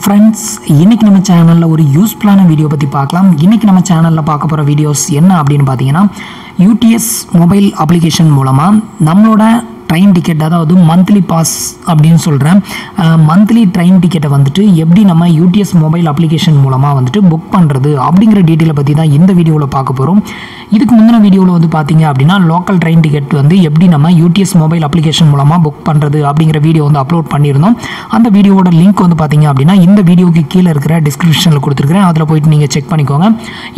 Friends इनकी நம்ம சேனல்ல ஒரு யூஸ்ஃபுல்லான வீடியோ பத்தி பார்க்கலாம். இன்னைக்கு நம்ம சேனல்ல பார்க்க போற வீடியோஸ் என்ன அப்படினு பாத்தீங்கன்னா UTS மொபைல் அப்ளிகேஷன் மூலமா நம்மளோட ट्रेन टिकेट अदावदु मंथली पास அப்படினு சொல்றேன். मंथली ट्रेन टिकेट வந்துட்டு எப்படி நம்ம UTS மொபைல் அப்ளிகேஷன் மூலமா வந்துட்டு புக் பண்றது அப்படிங்கற டீடைல பத்தி தான் இந்த வீடியோல பார்க்க போறோம். இதுக்கு முந்தின வீடியோல வந்து பாத்தீங்க அப்படினா லோக்கல் ट्रेन टिकेट வந்து எப்படி நம்ம UTS மொபைல் அப்ளிகேஷன் மூலமா புக் பண்றது அப்படிங்கற வீடியோ வந்து அப்லோட் பண்ணிருந்தோம். அந்த வீடியோவோட லிங்க் வந்து பாத்தீங்க அப்படினா இந்த வீடியோக்கு கீழ இருக்கிற டிஸ்கிரிப்ஷன்ல கொடுத்திருக்கேன். அதல போய் நீங்க செக் பண்ணிக்கோங்க.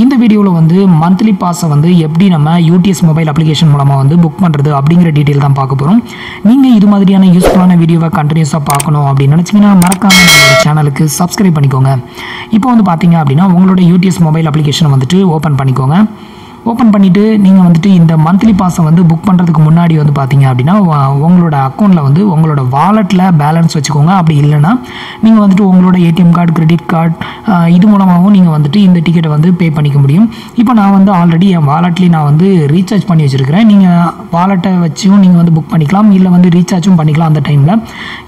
இந்த வீடியோல வந்து मंथली பாஸ் வந்து எப்படி நம்ம UTS மொபைல் அப்ளிகேஷன் மூலமா வந்து புக் பண்றது அப்படிங்கற டீடைல் தான் பார்க்க போறோம். நீங்க இது மாதிரியான யூஸ்ஃபுல்லான வீடியோவை கண்டினியூஸா பார்க்கணும் அப்படி நினைச்சீங்கன்னா மறக்காம நம்ம சேனலுக்கு சப்ஸ்கிரைப் பண்ணிக்கோங்க. இப்போ வந்து பாத்தீங்க அப்படினா உங்களோட UTS மொபைல் அப்ளிகேஷனை வந்துட்டு ஓபன் பண்ணிக்கோங்க. ஓபன் பண்ணிட்டு நீங்க வந்துட்டு இந்த मंथली பாஸ் வந்து புக் பண்றதுக்கு முன்னாடி வந்து பாத்தீங்க அப்படினா உங்களோட அக்கவுண்ட்ல வந்து உங்களோட வாலெட்ல பேலன்ஸ் வெச்சுக்கோங்க. அப்படி இல்லனா நீங்க வந்துட்டு உங்களோட ATM கார்டு கிரெடிட் கார்டு இது மூலமாவும் நீங்க வந்துட்டு இந்த டிக்கெட் வந்து பே பண்ணிக்க முடியும். இப்போ நான் வந்து ஆல்ரெடி என் வாலெட்ல நான் வந்து ரீசார்ஜ் பண்ணி வச்சிருக்கேன். நீங்க வாலெட்டை வச்சும் நீங்க வந்து புக் பண்ணிக்கலாம் இல்ல வந்து ரீசார்ஜும் பண்ணிக்கலாம் அந்த டைம்ல.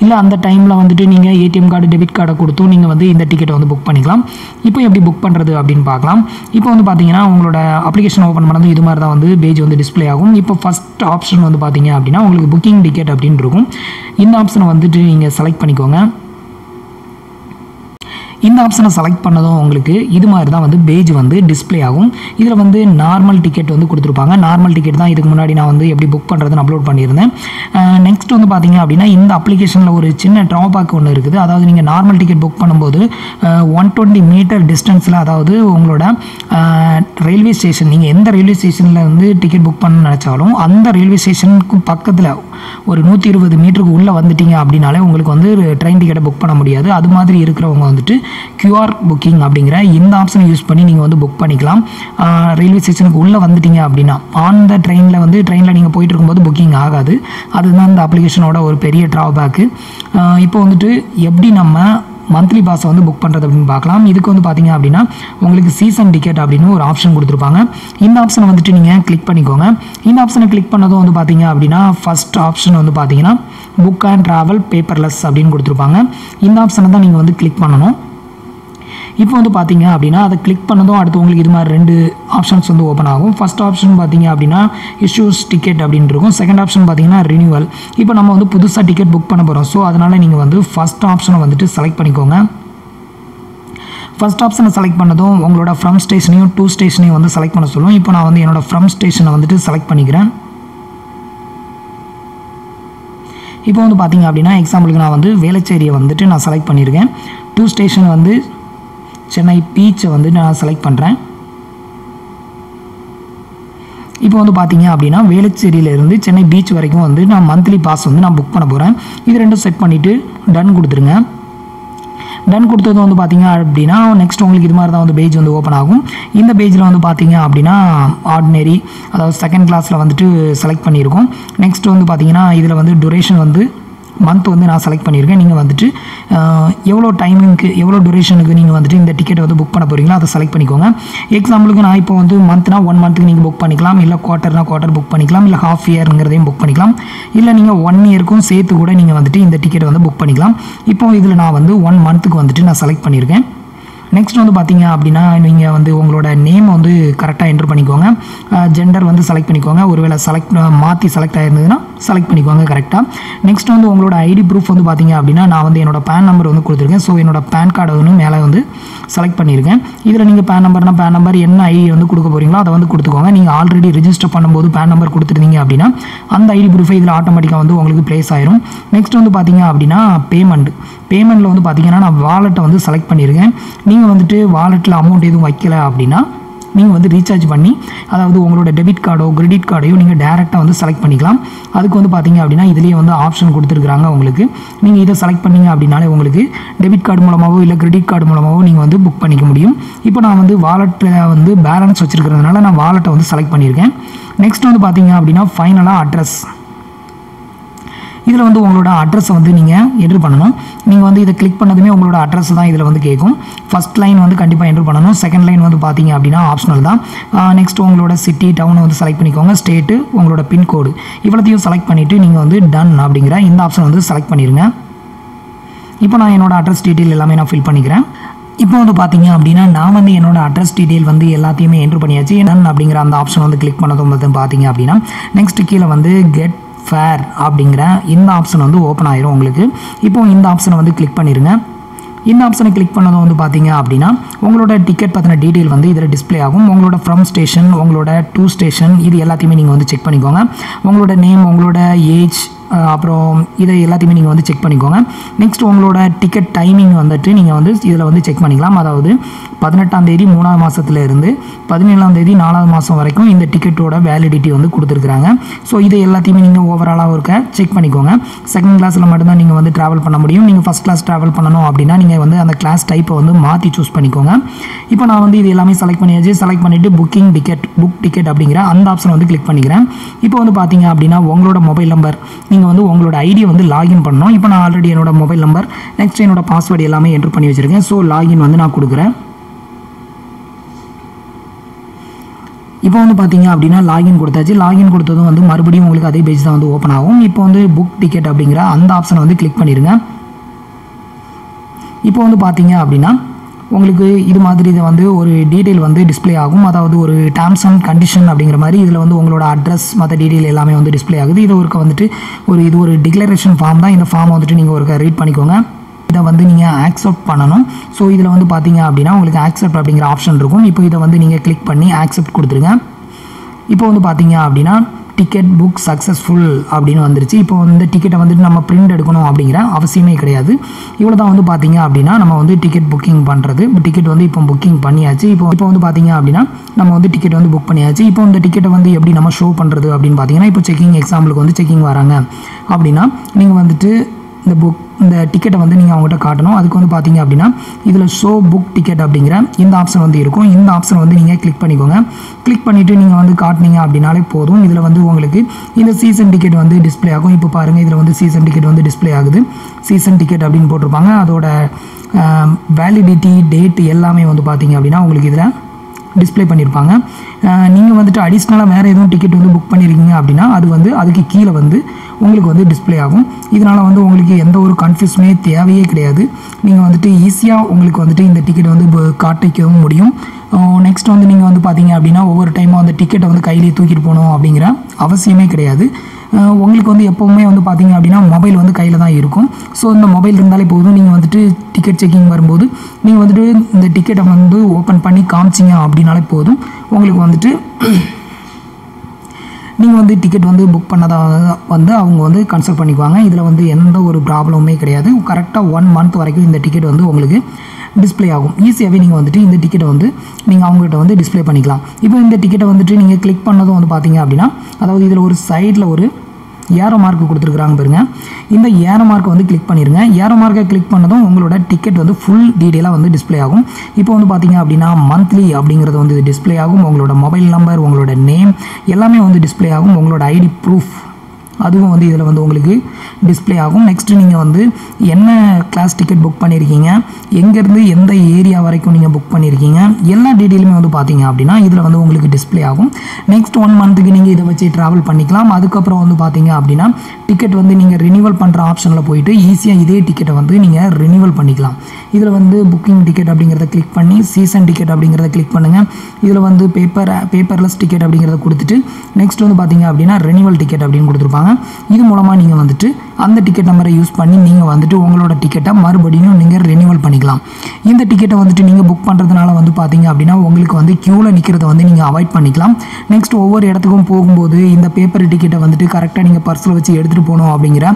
இல்ல அந்த டைம்ல வந்துட்டு நீங்க ATM கார்டு டெபிட் கார்டை கொடுத்து நீங்க வந்து இந்த டிக்கெட் வந்து புக் பண்ணிக்கலாம். இப்போ எப்படி புக் பண்றது அப்படினு பார்க்கலாம். இப்போ வந்து பாத்தீங்கன்னா உங்களோட அப்ளிகேஷன் ஓபன் பண்ணதும் இது மாதிரி தான் வந்து பேஜ் வந்து டிஸ்ப்ளே ஆகும். இப்போ ஃபர்ஸ்ட் ஆப்ஷன் வந்து பாத்தீங்க அப்படினா உங்களுக்கு புக்கிங் டிக்கெட் அப்படினு இருக்கும். இந்த ஆப்ஷனை வந்துட்டு நீங்க செலக்ட் பண்ணிக்கோங்க. இந்த ஆப்ஷனை செலக்ட் பண்ணதும் உங்களுக்கு இது மாதிரி தான் வந்து பேஜ் வந்து டிஸ்ப்ளே ஆகும். இதுல வந்து நார்மல் டிக்கெட் வந்து கொடுத்திருப்பாங்க. நார்மல் டிக்கெட் தான் இதுக்கு முன்னாடி நான் வந்து எப்படி புக் பண்றதுன்னு அப்லோட் பண்ணியிருந்தேன். நெக்ஸ்ட் வந்து பாத்தீங்க அப்படினா இந்த அப்ளிகேஷன்ல ஒரு சின்ன டிராபேக் ஒன்னு இருக்குது. அதாவது நீங்க நார்மல் டிக்கெட் புக் பண்ணும்போது 120 மீட்டர் டிஸ்டன்ஸ்ல அதாவது உங்களோட ரயில்வே ஸ்டேஷன் நீங்க எந்த ரயில்வே ஸ்டேஷன்ல வந்து டிக்கெட் புக் பண்ண நினைச்சாலும் அந்த ரயில்வே ஸ்டேஷனுக்கு பக்கத்துல ஒரு 120 மீட்டருக்கு உள்ள வந்துட்டீங்க அப்படினாலே உங்களுக்கு வந்து ட்ரெயின் டிக்கெட்டை புக் பண்ண முடியாது. அது மாதிரி இருக்கிறவங்க வந்துட்டு QR புக்கிங் அப்படிங்கற இந்த ஆப்ஷனை யூஸ் பண்ணி நீங்க வந்து புக் பண்ணிக்கலாம். ரயில்வே ஸ்டேஷனுக்கு உள்ள வந்துட்டீங்க அப்படினா ஆன் தி ட்ரெயின்ல நீங்க போயிட்டு இருக்கும்போது புக்கிங் ஆகாது. அதுதான் இந்த அப்ளிகேஷனோட ஒரு பெரிய டிராபேக். இப்போ வந்துட்டு எப்படி நம்ம मंथली பாஸ் வந்து புக் பண்றது அப்படினு பார்க்கலாம். இதுக்கு வந்து பாத்தீங்க அப்படினா உங்களுக்கு சீசன் டிக்கெட் அப்படினு ஒரு ஆப்ஷன் கொடுத்திருப்பாங்க. இந்த ஆப்ஷனை வந்துட்டு நீங்க கிளிக் பண்ணிக்கோங்க. இந்த ஆப்ஷனை கிளிக் பண்ணதும் வந்து பாத்தீங்க அப்படினா ஃபர்ஸ்ட் ஆப்ஷன் வந்து பாத்தீங்கன்னா புக் அண்ட் டிராவல் பேப்பர்லெஸ் அப்படினு கொடுத்திருப்பாங்க. இந்த ஆப்ஷனை தான் நீங்க வந்து கிளிக் பண்ணனும். இப்போ வந்து பாத்தீங்க அப்படினா அதை கிளிக் பண்ணதும் அடுத்து உங்களுக்கு இது மாதிரி ரெண்டு ஆப்ஷன்ஸ் வந்து ஓபன் ஆகும். ஃபர்ஸ்ட் ஆப்ஷன் பாத்தீங்க அப்படினா இஷ்யூஸ் டிக்கெட் அப்படினு இருக்கும். செகண்ட் ஆப்ஷன் பாத்தீங்கன்னா ரினியூவல். இப்போ நம்ம வந்து புதுசா டிக்கெட் புக் பண்ண போறோம். சோ அதனால நீங்க வந்து ஃபர்ஸ்ட் ஆப்ஷனை வந்துட்டு செலக்ட் பண்ணிக்கோங்க. ஃபர்ஸ்ட் ஆப்ஷனை செலக்ட் பண்ணதும் உங்களோட ஃப்ரம் ஸ்டேஷனையும் டு ஸ்டேஷனையும் வந்து செலக்ட் பண்ண சொல்லும். இப்போ நான் வந்து என்னோட ஃப்ரம் ஸ்டேஷனை வந்துட்டு செலக்ட் பண்ணிக்கிறேன். இப்போ வந்து பாத்தீங்க அப்படினா எக்ஸாம்பிளுக்கு நான் வந்து வேளச்சேரியை வந்துட்டு நான் செலக்ட் பண்ணிருக்கேன். டு ஸ்டேஷன் வந்து சென்னை பீச் வந்து நான் செலக்ட் பண்றேன். இப்போ வந்து பாத்தீங்க அப்படினா வேளச்சேரியில இருந்து சென்னை பீச் வரைக்கும் வந்து நான் मंथली பாஸ் வந்து நான் புக் பண்ண போறேன். இது ரெண்டும் செட் பண்ணிட்டு டன் கொடுத்துருங்க. டன் கொடுத்ததும் வந்து பாத்தீங்க அப்படினா நெக்ஸ்ட் உங்களுக்கு இது மாதிரி தான் வந்து பேஜ் வந்து ஓபன் ஆகும். இந்த பேஜ்ல வந்து பாத்தீங்க அப்படினா ஆர்டினரி அதாவது செகண்ட் கிளாஸ்ல வந்துட்டு செலக்ட் பண்ணியிருக்கோம். நெக்ஸ்ட் வந்து பாத்தீங்கன்னா இதுல வந்து டியூரேஷன் வந்து மந்த் வந்து நான் செலக்ட் பண்ணியிருக்கேன். நீங்கள் வந்துட்டு எவ்வளோ டைமிங்க்கு எவ்வளோ டியூரேஷனுக்கு நீங்கள் வந்துட்டு இந்த டிக்கெட் வந்து புக் பண்ண போகிறீங்களோ அதை செலக்ட் பண்ணிக்கோங்க. எக்ஸாம்பிளுக்கு நான் இப்போ வந்து மந்த்னா 1 மந்த்துக்கு நீங்கள் புக் பண்ணிக்கலாம். இல்லை குவார்ட்டர்னா குவார்ட்டர் புக் பண்ணிக்கலாம். இல்லை ஹாஃப் இயருங்கிறதையும் புக் பண்ணிக்கலாம். இல்லை நீங்கள் 1 இயருக்கும் சேர்த்து கூட நீங்கள் வந்துட்டு இந்த டிக்கெட் வந்து புக் பண்ணிக்கலாம். இப்போ இதில் நான் வந்து 1 மந்த்துக்கு வந்துட்டு நான் செலக்ட் பண்ணியிருக்கேன். நெக்ஸ்ட் வந்து பாத்தீங்க அப்படினா நீங்க வந்து உங்களோட நேம் வந்து கரெக்ட்டா என்டர் பண்ணிக்கோங்க. ஜெண்டர் வந்து செலக்ட் பண்ணிக்கோங்க. ஒருவேளை செலக்ட் மாத்தி செலக்ட் ஆயிருந்ததுனா செலக்ட் பண்ணிக்கோங்க கரெக்ட்டா. நெக்ஸ்ட் வந்து உங்களோட ஐடி ப்ரூஃப் வந்து பாத்தீங்க அப்படினா நான் வந்து என்னோட PAN நம்பர் வந்து கொடுத்திருக்கேன். சோ என்னோட PAN கார்டு வந்து மேலே வந்து செலக்ட் பண்ணிருக்கேன். இதுல நீங்க PAN நம்பர் என்ன ஐடி வந்து கொடுக்க போறீங்களோ அதை வந்து கொடுத்துக்கோங்க. நீங்க ஆல்ரெடி ரெஜிஸ்டர் பண்ணும்போது PAN நம்பர் கொடுத்துட்டீங்க அப்படினா அந்த ஐடி ப்ரூஃப் இதுல ஆட்டோமேட்டிக்கா வந்து உங்களுக்கு ப்ளேஸ் ஆயிரும். நெக்ஸ்ட் வந்து பாத்தீங்க அப்படினா பேமெண்ட்ல வந்து பாத்தீங்கன்னா நான் வாலெட்டை வந்து செலக்ட் பண்ணிருக்கேன். நீங்க வந்துட்டு வாலெட்ல அமௌண்ட் எதுவும் வைக்கல அப்படினா நீங்க வந்து ரீசார்ஜ் பண்ணி அதாவது உங்களோட டெபிட் கார்டோ கிரெடிட் கார்டையோ நீங்க டைரக்ட்டா வந்து செலக்ட் பண்ணிக்கலாம். அதுக்கு வந்து பாத்தீங்க அப்படினா இதுலயே வந்து ஆப்ஷன் கொடுத்திருக்காங்க உங்களுக்கு. நீங்க இத செலக்ட் பண்ணீங்க அப்படினாலே உங்களுக்கு டெபிட் கார்டு மூலமாவோ இல்ல கிரெடிட் கார்டு மூலமாவோ நீங்க வந்து புக் பண்ணிக்க முடியும். இப்போ நான் வந்து வாலெட்ல வந்து பேலன்ஸ் வச்சிருக்கிறதுனால நான் வாலெட்டை வந்து செலக்ட் பண்ணிருக்கேன். நெக்ஸ்ட் வந்து பாத்தீங்க அப்படினா ஃபைனலா அட்ரஸ். இதுல வந்து உங்களோட அட்ரஸ் வந்து நீங்க என்டர் பண்ணனும். நீங்க வந்து இத கிளிக் பண்ணதுமே உங்களோட அட்ரஸ் தான் இதுல வந்து கேக்கும். ஃபர்ஸ்ட் லைன் வந்து கண்டிப்பா என்டர் பண்ணனும். செகண்ட் லைன் வந்து பாத்தீங்க அப்படினா ஆப்ஷனல் தான். நெக்ஸ்ட் உங்களோட சிட்டி டவுன் வந்து செலக்ட் பண்ணிக்கோங்க. ஸ்டேட் உங்களோட பின் கோட் இவ்வளத்தையும் செலக்ட் பண்ணிட்டு நீங்க வந்து டன் அப்படிங்கற இந்த ஆப்ஷன் வந்து செலக்ட் பண்ணிருங்க. இப்போ நான் என்னோட அட்ரஸ் டீட்டெயில் எல்லாமே நான் ஃபில் பண்ணிக்கிறேன். இப்போ வந்து பார்த்தீங்க அப்படின்னா நான் வந்து என்னோட அட்ரஸ் டீட்டெயில் வந்து எல்லாத்தையுமே என்ட்ரு பண்ணியாச்சு. டன் அப்படிங்கிற அந்த ஆப்ஷன் வந்து கிளிக் பண்ணதும் வந்து பார்த்தீங்க அப்படின்னா நெக்ஸ்ட் கீழே வந்து கெட் ஃபேர் அப்படிங்கிற இந்த ஆப்ஷன் வந்து ஓப்பன் ஆயிரும் உங்களுக்கு. இப்போ இந்த ஆப்ஷனை வந்து கிளிக் பண்ணிடுங்க. இந்த ஆப்ஷனை கிளிக் பண்ணதும் வந்து பார்த்தீங்க அப்படின்னா உங்களோட டிக்கெட் பற்றின டீட்டெயில் வந்து இதில் டிஸ்பிளே ஆகும். உங்களோட ஃப்ரம் ஸ்டேஷன், உங்களோட டு ஸ்டேஷன், இது எல்லாத்தையுமே நீங்கள் வந்து செக் பண்ணிக்கோங்க. உங்களோட நேம், உங்களோட ஏஜ், அப்புறம் இதை எல்லாத்தையுமே நீங்கள் வந்து செக் பண்ணிக்கோங்க. நெக்ஸ்ட் உங்களோட டிக்கெட் டைமிங் வந்துட்டு நீங்கள் வந்து இதில் வந்து செக் பண்ணிக்கலாம். அதாவது 18ஆம் தேதி 3ஆவது மாதத்துலேருந்து 17ஆம் தேதி 4ஆவது மாதம் வரைக்கும் இந்த டிக்கெட்டோட வேலிடிட்டி வந்து கொடுத்துருக்குறாங்க. ஸோ இதை எல்லாத்தையுமே நீங்கள் ஓவராலாக இருக்க செக் பண்ணிக்கோங்க. செகண்ட் கிளாஸில் மட்டும்தான் நீங்கள் வந்து ட்ராவல் பண்ண முடியும். நீங்கள் ஃபஸ்ட் கிளாஸ் ட்ராவல் பண்ணணும் அப்படின்னா நீங்கள் வந்து அந்த கிளாஸ் டைப்பை வந்து மாற்றி சூஸ் பண்ணிக்கோங்க. இப்போ நான் வந்து இது எல்லாமே செலக்ட் பண்ணியாச்சு. செலக்ட் பண்ணிவிட்டு புக் டிக்கெட் அப்படிங்கிற அந்த ஆப்ஷன் வந்து கிளிக் பண்ணிக்கிறேன். இப்போ வந்து பார்த்தீங்க அப்படின்னா உங்களோட மொபைல் நம்பர் நீங்கள் வந்து உங்களோட ஐடியை வந்து லாகின் பண்ணணும். இப்போ நான் ஆல்ரெடி என்னோட மொபைல் நம்பர், நெக்ஸ்ட் என்னோட பாஸ்வேர்டு எல்லாமே என்ட்ரு பண்ணி வச்சுருக்கேன். ஸோ லாகின் வந்து நான் கொடுக்குறேன். இப்போ வந்து பார்த்தீங்க அப்படின்னா லாகின் கொடுத்தாச்சு. லாகின் கொடுத்ததும் வந்து மறுபடியும் உங்களுக்கு அதே பேஜ் தான் வந்து ஓப்பன் ஆகும். இப்போ வந்து புக் டிக்கெட் அப்படிங்கிற அந்த ஆப்ஷனை வந்து கிளிக் பண்ணிடுங்க. இப்போ வந்து பார்த்தீங்க அப்படின்னா உங்களுக்கு இது மாதிரி இதை வந்து ஒரு டீட்டெயில் வந்து டிஸ்பிளே ஆகும். அதாவது ஒரு டேர்ம்ஸ் அண்ட் கண்டிஷன் அப்படிங்கிற மாதிரி இதில் வந்து உங்களோட அட்ரஸ் மற்ற டீட்டெயில் எல்லாமே வந்து டிஸ்பிளே ஆகுது. இது ஒரு டிக்ளரேஷன் ஃபார்ம் தான். இந்த ஃபார்ம் வந்துட்டு நீங்கள் ஒரு ரீட் பண்ணிக்கோங்க. இதை வந்து நீங்கள் ஆக்செப்ட் பண்ணணும். ஸோ இதில் வந்து பார்த்தீங்க அப்படின்னா உங்களுக்கு ஆக்செப்ட் அப்படிங்கிற ஆப்ஷன் இருக்கும். இப்போ இதை வந்து நீங்கள் கிளிக் பண்ணி ஆக்செப்ட் கொடுத்துருங்க. இப்போ வந்து பார்த்தீங்க அப்படின்னா டிக்கெட் புக் சக்ஸஸ்ஃபுல் அப்படின்னு வந்துருச்சு. இப்போ இந்த டிக்கெட்டை வந்துட்டு நம்ம பிரிண்ட் எடுக்கணும் அப்படிங்கிற அவசியமே கிடையாது. இவ்வளோ தான் வந்து பார்த்தீங்க அப்படின்னா நம்ம வந்து டிக்கெட் புக்கிங் பண்ணுறது. டிக்கெட் வந்து இப்போ புக்கிங் பண்ணியாச்சு. இப்போ வந்து பார்த்தீங்க அப்படின்னா நம்ம வந்து டிக்கெட் வந்து புக் பண்ணியாச்சு. இப்போ இந்த டிக்கெட்டை வந்து எப்படி நம்ம ஷோ பண்ணுறது அப்படின்னு பார்த்தீங்கன்னா இப்போ எக்ஸாம்பிளுக்கு வந்து செக்கிங் வராங்க அப்படின்னா நீங்கள் வந்துட்டு இந்த டிக்கெட்டை வந்து நீங்கள் அவங்ககிட்ட காட்டணும். அதுக்கு வந்து பார்த்தீங்க அப்படின்னா இதில் ஷோ புக் டிக்கெட் அப்படிங்கிற இந்த ஆப்ஷன் வந்து இருக்கும். இந்த ஆப்ஷன் வந்து நீங்கள் கிளிக் பண்ணிக்கோங்க. கிளிக் பண்ணிவிட்டு நீங்கள் வந்து காட்டினீங்க அப்படின்னாலே போதும். இதில் வந்து உங்களுக்கு இந்த சீசன் டிக்கெட் வந்து டிஸ்பிளே ஆகும். இப்போ பாருங்கள், இதில் வந்து சீசன் டிக்கெட் வந்து டிஸ்பிளே ஆகுது. சீசன் டிக்கெட் அப்படின்னு போட்டிருப்பாங்க. அதோட வேலிடிட்டி டேட் எல்லாமே வந்து பார்த்தீங்க அப்படின்னா உங்களுக்கு இதில் டிஸ்பிளே பண்ணியிருப்பாங்க. நீங்கள் வந்துட்டு அடிஷ்னலாக வேறு எதுவும் டிக்கெட் வந்து புக் பண்ணியிருக்கீங்க அப்படின்னா அது வந்து அதுக்கு கீழே வந்து உங்களுக்கு வந்து டிஸ்பிளே ஆகும். இதனால் வந்து உங்களுக்கு எந்த ஒரு கன்ஃபியூஷனே தேவையே கிடையாது. நீங்கள் வந்துட்டு ஈஸியாக உங்களுக்கு வந்துட்டு இந்த டிக்கெட் வந்து காட்டிக்கவும் முடியும். நெக்ஸ்ட் வந்து நீங்கள் வந்து பார்த்தீங்க அப்படின்னா ஒவ்வொரு டைமும் அந்த டிக்கெட்டை வந்து கையிலே தூக்கிட்டு போகணும் அப்படிங்கிற அவசியமே கிடையாது. உங்களுக்கு வந்து எப்போவுமே வந்து பார்த்தீங்க அப்படின்னா மொபைல் வந்து கையில் தான் இருக்கும். ஸோ இந்த மொபைல் இருந்தாலே போதும். நீங்கள் வந்துட்டு டிக்கெட் செக்கிங் வரும்போது நீங்கள் வந்துட்டு இந்த டிக்கெட்டை வந்து ஓப்பன் பண்ணி காமிச்சிங்க அப்படின்னாலே போதும். உங்களுக்கு வந்துட்டு நீங்கள் வந்து டிக்கெட் வந்து புக் பண்ணதாக வந்து அவங்க வந்து கன்சல்ட் பண்ணிக்குவாங்க. இதில் வந்து எந்த ஒரு ப்ராப்ளமுமே கிடையாது. கரெக்டாக 1 month வரைக்கும் இந்த டிக்கெட் வந்து உங்களுக்கு டிஸ்பிளே ஆகும். ஈஸியாகவே நீங்கள் வந்துட்டு இந்த டிக்கெட்டை வந்து நீங்கள் அவங்ககிட்ட வந்து டிஸ்பிளே பண்ணிக்கலாம். இப்போ இந்த டிக்கெட்டை வந்துட்டு நீங்கள் கிளிக் பண்ணதும் வந்து பார்த்தீங்க அப்படின்னா அதாவது இதில் ஒரு சைடில் ஒரு ஏரோ மார்க் கொடுத்துருக்குறாங்க பாருங்க. இந்த ஏரோ மார்க்கை வந்து கிளிக் பண்ணிடுங்க. ஏரோ மார்க்கை கிளிக் பண்ணதும் உங்களோட டிக்கெட் வந்து ஃபுல் டீட்டெயிலாக வந்து டிஸ்பிளே ஆகும். இப்போ வந்து பார்த்தீங்க அப்படின்னா மந்த்லி அப்படிங்கிறது வந்து டிஸ்பிளே ஆகும். உங்களோட மொபைல் நம்பர், உங்களோட நேம் எல்லாமே வந்து டிஸ்பிளே ஆகும். உங்களோட ஐடி ப்ரூஃப் அதுவும் வந்து இதில் வந்து உங்களுக்கு டிஸ்பிளே ஆகும். நெக்ஸ்ட்டு நீங்கள் வந்து என்ன கிளாஸ் டிக்கெட் புக் பண்ணியிருக்கீங்க, எங்கேருந்து எந்த ஏரியா வரைக்கும் நீங்கள் புக் பண்ணியிருக்கீங்க, எல்லா டீட்டெயிலுமே வந்து பார்த்தீங்க அப்படின்னா இதில் வந்து உங்களுக்கு டிஸ்பிளே ஆகும். நெக்ஸ்ட் 1 monthக்கு நீங்கள் இதை வச்சு ட்ராவல் பண்ணிக்கலாம். அதுக்கப்புறம் வந்து பார்த்தீங்க அப்படின்னா டிக்கெட் வந்து நீங்கள் ரினிவல் பண்ணுற ஆப்ஷனில் போயிட்டு ஈஸியாக இதே டிக்கெட்டை வந்து நீங்கள் ரினிவல் பண்ணிக்கலாம். இதில் வந்து புக்கிங் டிக்கெட் அப்படிங்கிறத கிளிக் பண்ணி சீசன் டிக்கெட் அப்படிங்கிறத கிளிக் பண்ணுங்கள். இதில் வந்து பேப்பர்லெஸ் டிக்கெட் அப்படிங்கிறத கொடுத்துட்டு நெக்ஸ்ட் வந்து பார்த்தீங்க அப்படின்னா ரினிவல் டிக்கெட் அப்படின்னு கொடுத்துருப்பாங்க. இது மூலமாக நீங்கள் வந்துட்டு அந்த டிக்கெட் நம்பரை யூஸ் பண்ணி நீங்கள் வந்துட்டு உங்களோட டிக்கெட்டை மறுபடியும் நீங்கள் ரினிவல் பண்ணிக்கலாம். இந்த டிக்கெட்டை வந்துட்டு நீங்கள் புக் பண்ணுறதுனால வந்து பார்த்தீங்க அப்படின்னா உங்களுக்கு வந்து க்யூவில் நிற்கிறத வந்து நீங்கள் அவாய்ட் பண்ணிக்கலாம். நெக்ஸ்ட் ஒவ்வொரு இடத்துக்கும் போகும்போது இந்த பேப்பர் டிக்கெட்டை வந்துட்டு கரெக்டாக நீங்கள் பர்ஸில் வச்சு எடுத்துகிட்டு போகணும் அப்படிங்கிற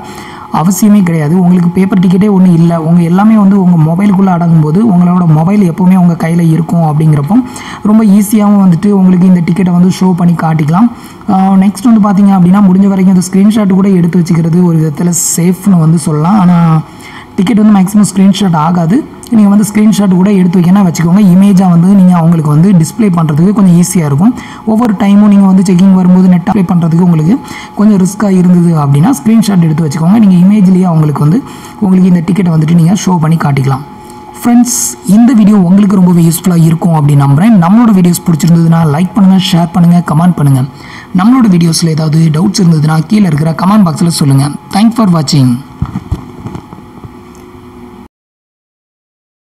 அவசியமே கிடையாது. உங்களுக்கு பேப்பர் டிக்கெட்டே ஒன்றும் இல்லை. உங்கள் எல்லாமே வந்து உங்கள் மொபைலுக்குள்ளே அடங்கும்போது உங்களோட மொபைல் எப்போவுமே உங்கள் கையில் இருக்கும். அப்படிங்கிறப்போ ரொம்ப ஈஸியாகவும் வந்துட்டு உங்களுக்கு இந்த டிக்கெட்டை வந்து ஷோ பண்ணி காட்டிக்கலாம். நெக்ஸ்ட் வந்து பார்த்தீங்க அப்படின்னா முடிஞ்ச வரைக்கும் இந்த ஸ்க்ரீன்ஷாட் கூட எடுத்து வச்சுக்கிறது ஒரு விதத்தில் சேஃப்னு வந்து சொல்லலாம். ஆனால் டிக்கெட் வந்து மேக்ஸிமம் ஸ்க்ரீன்ஷாட் ஆகாது. நீங்கள் வந்து ஸ்க்ரீன்ஷாட் கூட எடுத்து வைக்கணும் வச்சுக்கோங்க. இமேஜாக வந்து நீங்கள் அவங்களுக்கு வந்து டிஸ்பிளே பண்ணுறதுக்கு கொஞ்சம் ஈஸியாக இருக்கும். ஒவ்வொரு டைமும் நீங்கள் வந்து செக்கிங் வரும்போது நெட் அப்ளை பண்ணுறதுக்கு உங்களுக்கு கொஞ்சம் ரிஸ்க்காக இருந்தது அப்படின்னா ஸ்க்ரீன்ஷாட் எடுத்து வச்சுக்கோங்க. நீங்கள் இமேஜ்லேயே உங்களுக்கு இந்த டிக்கெட்டை வந்துட்டு நீங்கள் ஷோ பண்ணி காட்டிக்கலாம். ஃப்ரெண்ட்ஸ், இந்த வீடியோ உங்களுக்கு ரொம்பவே யூஸ்ஃபுல்லாக இருக்கும் அப்படின்னு நம்புகிறேன். நம்மளோட வீடியோஸ் பிடிச்சிருந்ததுன்னா லைக் பண்ணுங்கள், ஷேர் பண்ணுங்கள், கமெண்ட் பண்ணுங்கள். நம்மளோட வீடியோஸில் ஏதாவது டவுட்ஸ் இருந்ததுன்னா கீழே இருக்கிற கமெண்ட் பாக்ஸில் சொல்லுங்கள். தேங்க்ஸ் ஃபார் வாட்சிங்.